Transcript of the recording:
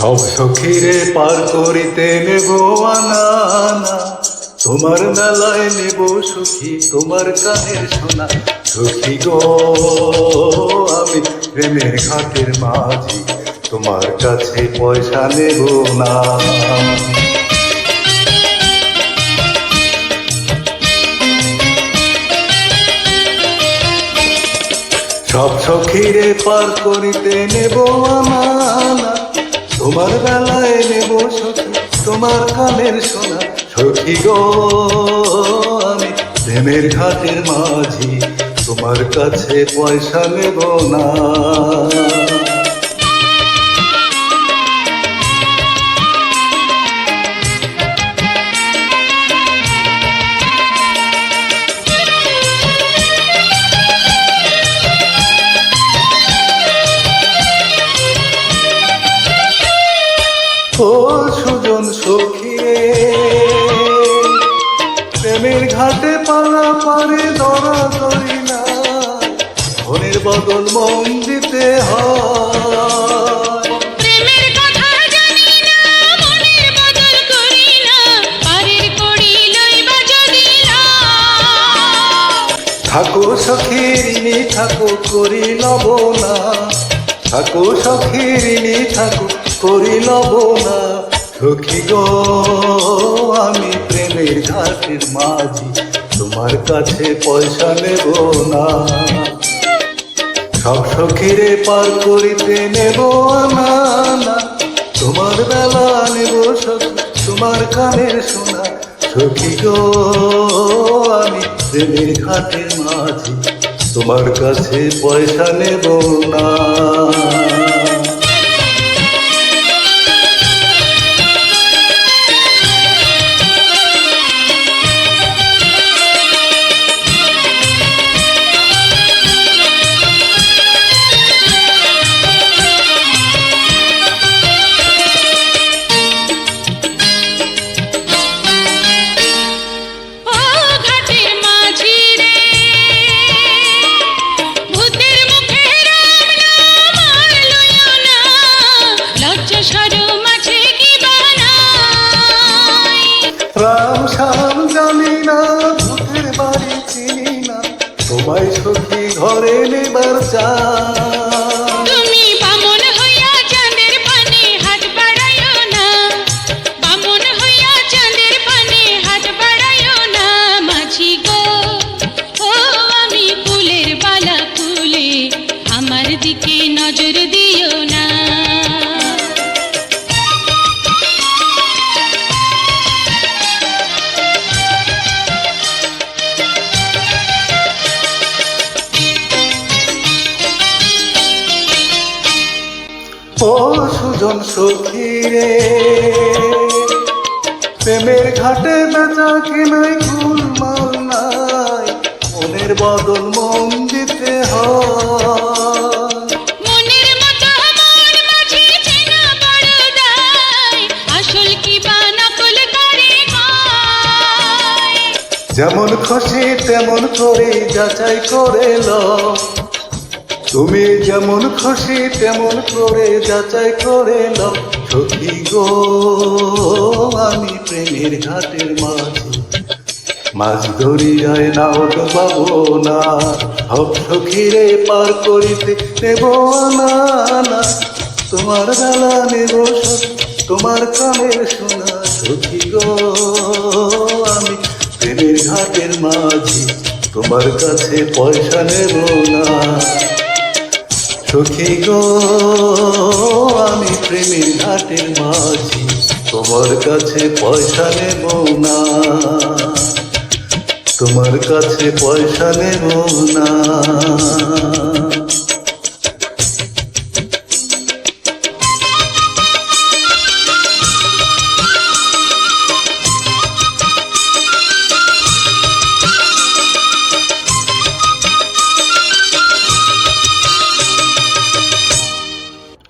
সব সখীরে পার করিতে নেব আনা আনা, তোমার মেলায় নেব সখী তোমার কানের সোনা। সখী গো আমি প্রেমের ঘাটের মাঝি, তোমার কাছে পয়সা নেব না। সব সখীরে পার করিতে নেব আনা আনা, তোমার বেলায় নেব সখী তোমার কানের সোনা। সখী গো আমি প্রেমের ঘাটের মাঝি, তোমার কাছে পয়সা নেব না। ও সুজন সখী রে, প্রেমের ঘাটে পালা পারে ধরা ধরি না, ধনের বদল মন দিতে হয়। প্রেমের কথা জানি না, মনের বদল করি না, পারের করি লইবা যদি না। থাকো সখী ঋণী থাকো করি লব না, থাকো সখী ঋণী থাকো করি লব না। সখী গো আমি প্রেমের ঘাটের মাঝি, তোমার কাছে পয়সা নেব না। সব সখীরে পার করিতে নেব আনা আনা, তোমার বেলা নেব সখী তোমার কানের সোনা। সখী গো আমি প্রেমের ঘাটের মাঝি, তোমার কাছে পয়সা নেব না। রাম শ্যাম জানি না, ভূতের বাড়ি চিনি না, তোমায় সখী ঘরে নেবার চাই। তুমি বামন হইয়া চাঁদের পানে হাত বাড়াইও না, বামন হইয়া চাঁদের পানে হাত বাড়াইও না। মাঝি গো ও আমি ফুলের বালা ফুলে, আমার দিকে নজর দিও না। ও সুজন সখী রে, প্রেমের ঘাটে বেচা কিনাই গোলমাল নাই, মনের বদল মন দিতে হয়। মনের মতো মন মাঝে চেনা বড় দায়, আসল কি বা নকল করে হয়। যেমন খুশি তেমন করে যাচাই করে লও, তুমি যেমন খুশি তেমন করে যাচাই করে লও। সখী গো আমি প্রেমের ঘাটের মাঝি, মাছ ধরিয়ায় নাও ডোবাবো না। সব সখীরে পার করিতে নেব আনা আনা, তোমার বেলা নেব সখী তোমার কানের সোনা। সখী গো আমি প্রেমের ঘাটের মাঝি, তোমার কাছে পয়সা নেব না। সখী গো আমি প্রেমের ঘাটের মাঝি, তোমার কাছে পয়সা নেব না, তোমার কাছে পয়সা নেব না।